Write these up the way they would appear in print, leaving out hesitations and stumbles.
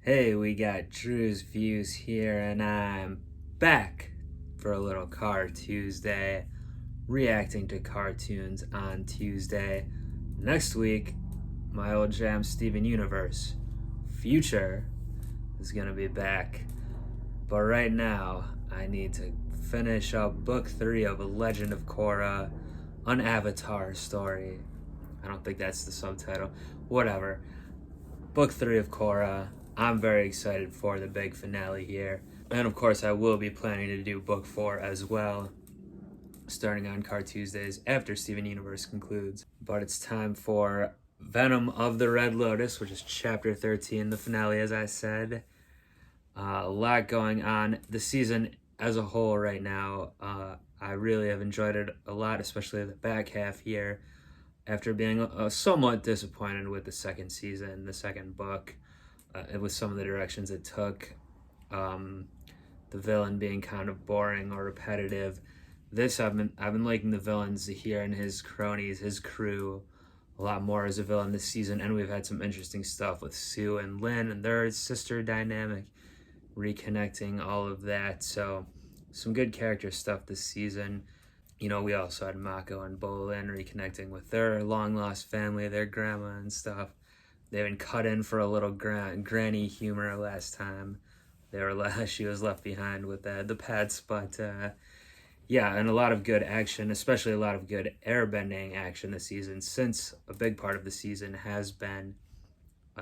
Hey, we got Drewz Viewz here, and I'm back for a little Car Tuesday, reacting to cartoons on Tuesday. Next week, my old jam Steven Universe, Future, is gonna be back. But right now, I need to finish up book 3 of A Legend of Korra, an Avatar story. I don't think that's the subtitle. Whatever. Book 3 of Korra. I'm very excited for the big finale here. And of course, I will be planning to do book 4 as well, starting on Car Tuesdays after Steven Universe concludes. But it's time for Venom of the Red Lotus, which is chapter 13, the finale, as I said. A lot going on. The season as a whole right now, I really have enjoyed it a lot, especially the back half here. After being somewhat disappointed with the second season, the second book, with some of the directions it took, the villain being kind of boring or repetitive. This I've been liking the villains here and his cronies, his crew, a lot more as a villain this season, and we've had some interesting stuff with Sue and Lynn and their sister dynamic, reconnecting all of that. So some good character stuff this season. You know, we also had Mako and Bolin reconnecting with their long lost family, their grandma and stuff. They even cut in for a little granny humor last time. She was left behind with the pets, but yeah, and a lot of good action, especially a lot of good airbending action this season. Since a big part of the season has been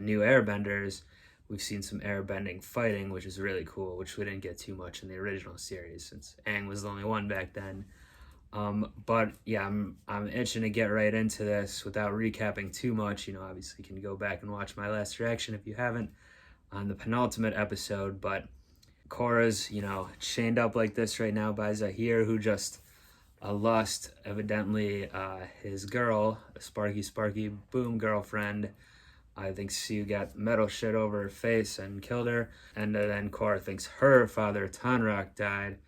new airbenders, we've seen some airbending fighting, which is really cool, which we didn't get too much in the original series since Aang was the only one back then. But yeah, I'm itching to get right into this without recapping too much. You know, obviously you can go back and watch my last reaction if you haven't on the penultimate episode. But Korra's, chained up like this right now by Zahir, who just lost evidently his girl, Sparky Boom girlfriend. I think Sue got metal shit over her face and killed her, and then Korra thinks her father Tanrak died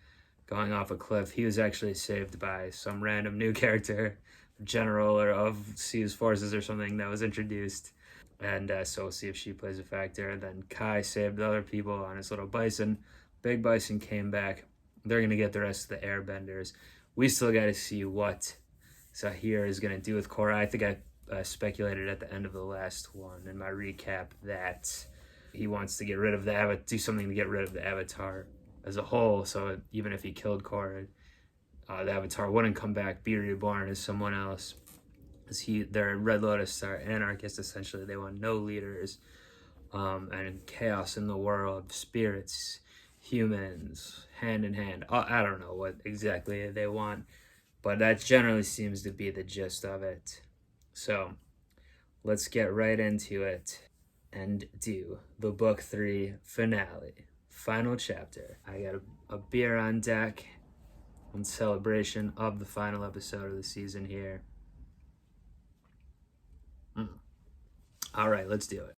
going off a cliff. He was actually saved by some random new character, general or of Sue's forces or something that was introduced. And so we'll see if she plays a factor. And then Kai saved the other people on his little bison. Big Bison came back. They're going to get the rest of the airbenders. We still got to see what Zahir is going to do with Korra. I think I speculated at the end of the last one in my recap that he wants to get rid of do something to get rid of the Avatar as a whole, so even if he killed Korra, the Avatar wouldn't come back, be reborn as someone else. Their Red Lotus are anarchists, essentially. They want no leaders, and chaos in the world, spirits, humans, hand in hand. I don't know what exactly they want, but that generally seems to be the gist of it. So let's get right into it and do the book 3 finale. Final chapter. I got a beer on deck in celebration of the final episode of the season here. All right, let's do it.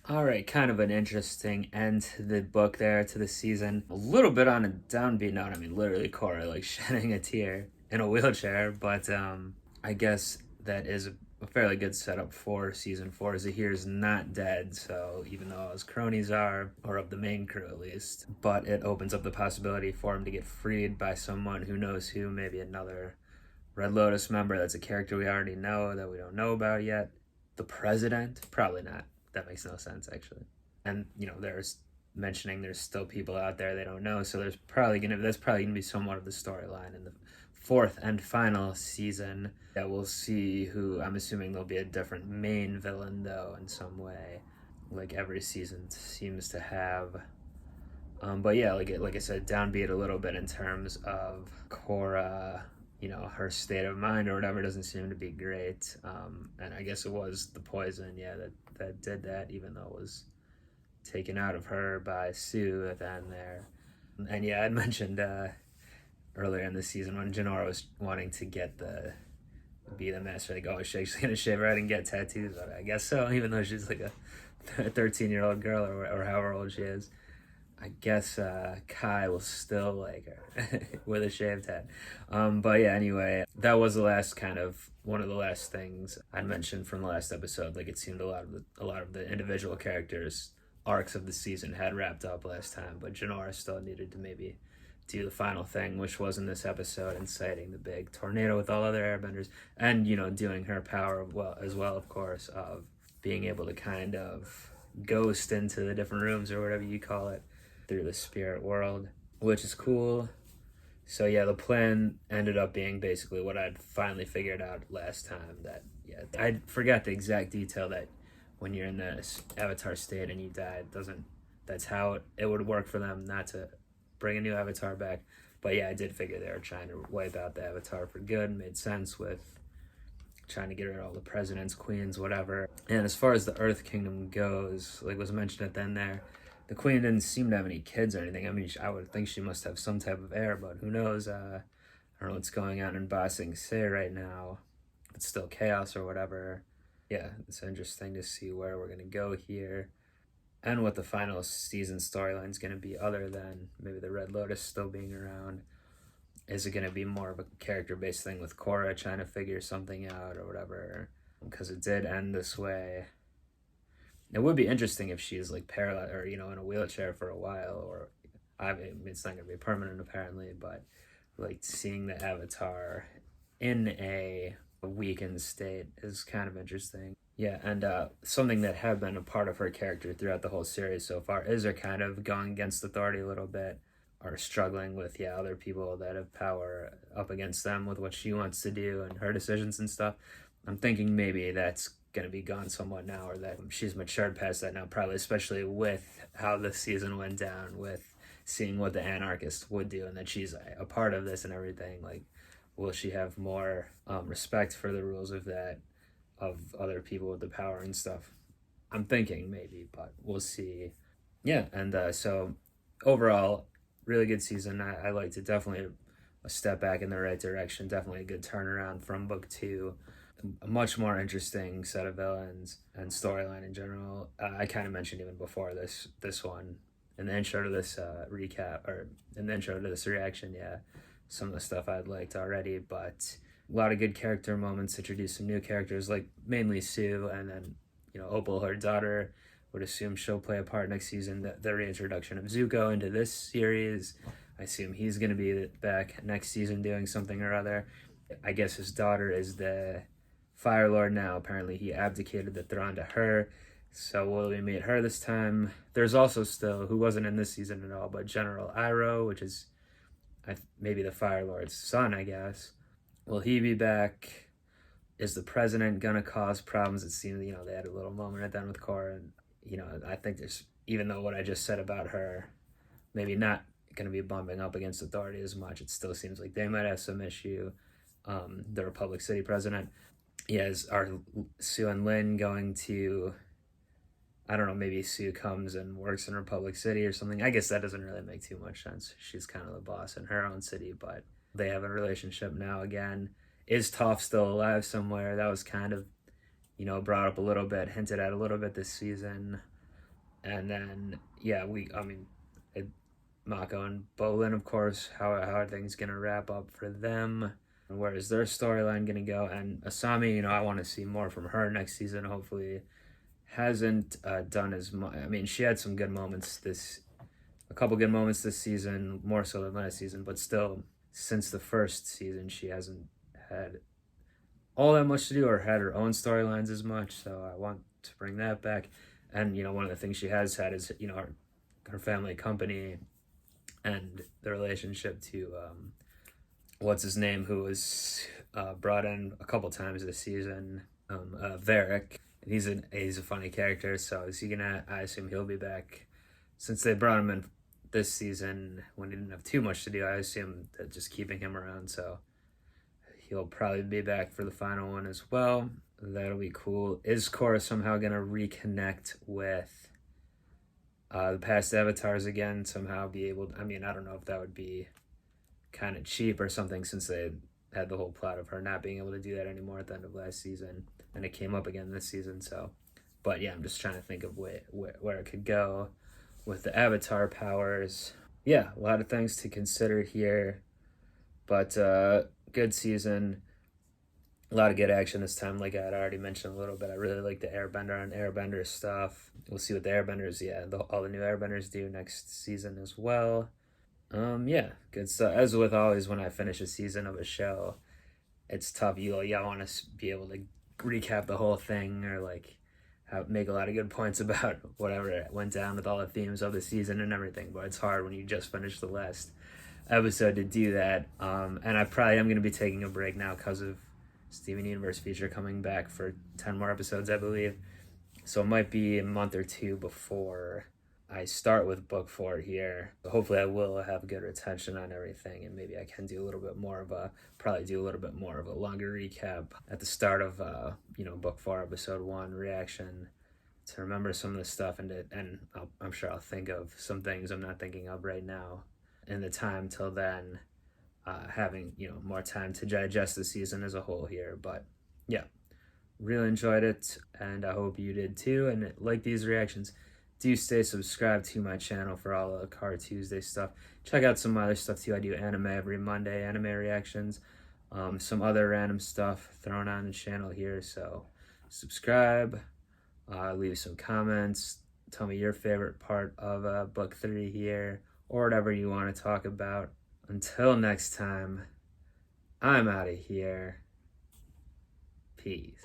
All right, kind of an interesting end to the book there, to the season. A little bit on a downbeat note. I mean, literally Korra like shedding a tear in a wheelchair, but I guess that is a fairly good setup for season 4. Zahir's not dead, so even though his cronies are, or of the main crew at least, but it opens up the possibility for him to get freed by someone who knows who, maybe another Red Lotus member. That's a character we already know that we don't know about yet. The president? Probably not. That makes no sense, actually. And there's mentioning there's still people out there they don't know, so that's probably gonna be somewhat of the storyline in the 4th and final season. That we'll see who. I'm assuming there'll be a different main villain though in some way, like every season seems to have. But yeah, like I said, downbeat a little bit in terms of Korra. Her state of mind or whatever doesn't seem to be great. And I guess it was the poison, that did that, even though it was taken out of her by Sue at the end there. And yeah, I'd mentioned earlier in the season when Jinora was wanting to be the master, like, oh, she's actually gonna shave her head and get tattoos, but I guess so, even though she's like a 13-year-old girl or however old she is. I guess Kai will still like her with a shaved head. But yeah, anyway, that was the last kind of one of the last things I mentioned from the last episode. Like it seemed a lot of the individual characters arcs of the season had wrapped up last time, but Janora still needed to maybe do the final thing, which was in this episode, inciting the big tornado with all other airbenders, and doing her power as well, of course, of being able to kind of ghost into the different rooms or whatever you call it through the spirit world, which is cool. So yeah, the plan ended up being basically what I'd finally figured out last time. That I forgot the exact detail that when you're in this avatar state and you die, that's how it would work for them not to bring a new avatar back. But yeah, I did figure they were trying to wipe out the avatar for good. Made sense with trying to get rid of all the presidents, queens, whatever. And as far as the Earth Kingdom goes, like was mentioned at the end there, the queen didn't seem to have any kids or anything. I mean, I would think she must have some type of heir, but who knows? I don't know what's going on in Ba Sing Se right now. If it's still chaos or whatever. Yeah, it's interesting to see where we're going to go here and what the final season storyline is going to be, other than maybe the Red Lotus still being around. Is it going to be more of a character-based thing with Korra trying to figure something out or whatever? Because it did end this way. It would be interesting if she's like paralyzed or in a wheelchair for a while, or I mean, it's not going to be permanent apparently, but like seeing the avatar in a weakened state is kind of interesting. Yeah, and something that had been a part of her character throughout the whole series so far is her kind of going against authority a little bit, or struggling with other people that have power up against them with what she wants to do and her decisions and stuff. I'm thinking maybe that's going to be gone somewhat now, or that she's matured past that now, probably, especially with how the season went down, with seeing what the anarchists would do and that she's a part of this and everything. Like, will she have more respect for the rules of other people with the power and stuff? I'm thinking maybe, but we'll see. Yeah, and so overall, really good season. I liked it. Definitely a step back in the right direction. Definitely a good turnaround from book 2. A much more interesting set of villains and storyline in general. I kind of mentioned even before this one in the intro to this recap, or in the intro to this reaction. Yeah, some of the stuff I'd liked already, but a lot of good character moments. Introduced some new characters, like mainly Sue, and then Opal, her daughter. Would assume she'll play a part next season. The reintroduction of Zuko into this series, I assume he's going to be back next season doing something or other. I guess his daughter is the Fire Lord now. Apparently he abdicated the throne to her, so will we meet her this time? There's also still, who wasn't in this season at all, but General Iroh, which is maybe the Fire Lord's son, I guess. Will he be back? Is the president gonna cause problems? It seemed they had a little moment at the end with Korra, and I think there's, even though what I just said about her maybe not going to be bumping up against authority as much, it still seems like they might have some issue. The Republic City president, are Sue and Lin going to, I don't know, maybe Sue comes and works in Republic City or something. I guess that doesn't really make too much sense. She's kind of the boss in her own city, but they have a relationship now again. Is Toph still alive somewhere? That was kind of brought up a little bit, hinted at a little bit this season. And then, Mako and Bolin, of course, how are things going to wrap up for them? Where is their storyline going to go? And Asami, I want to see more from her next season, hopefully. Hasn't done as much. I mean, she had some good moments a couple good moments this season, more so than last season, but still, since the first season, she hasn't had all that much to do or had her own storylines as much, so I want to bring that back. And one of the things she has had is her family company and the relationship to what's his name, who was brought in a couple times this season, Varric. And he's a funny character, so is he gonna, I assume he'll be back since they brought him in this season when he didn't have too much to do. I assume that just keeping him around, so he'll probably be back for the final one as well. That'll be cool. Is Korra somehow going to reconnect with the past avatars again? Somehow be able to, I mean, I don't know if that would be kind of cheap or something, since they had the whole plot of her not being able to do that anymore at the end of last season. And it came up again this season, so. But yeah, I'm just trying to think of where it could go. with the avatar powers. Yeah, a lot of things to consider here, but good season. A lot of good action this time, like I had already mentioned a little bit. I really like the Airbender on Airbender stuff. We'll see what the Airbenders, all the new Airbenders do next season as well. Yeah, good stuff. As with always, when I finish a season of a show, it's tough. You want to be able to recap the whole thing, or like make a lot of good points about whatever went down with all the themes of the season and everything. But it's hard when you just finished the last episode to do that. And I probably am going to be taking a break now because of Steven Universe feature coming back for 10 more episodes, I believe. So it might be a month or two before I start with book 4 here. Hopefully I will have good retention on everything, and maybe I can do a little bit more of a longer recap at the start of book 4 episode 1 reaction, to remember some of the stuff, and I'm sure I'll think of some things I'm not thinking of right now. In the time till then, having more time to digest the season as a whole here. But yeah, really enjoyed it, and I hope you did too. And like these reactions, do stay subscribed to my channel for all the Car Tuesday stuff. Check out some other stuff too. I do anime every Monday, anime reactions, some other random stuff thrown on the channel here. So subscribe, leave some comments, tell me your favorite part of book 3 here, or whatever you want to talk about. Until next time, I'm out of here. Peace.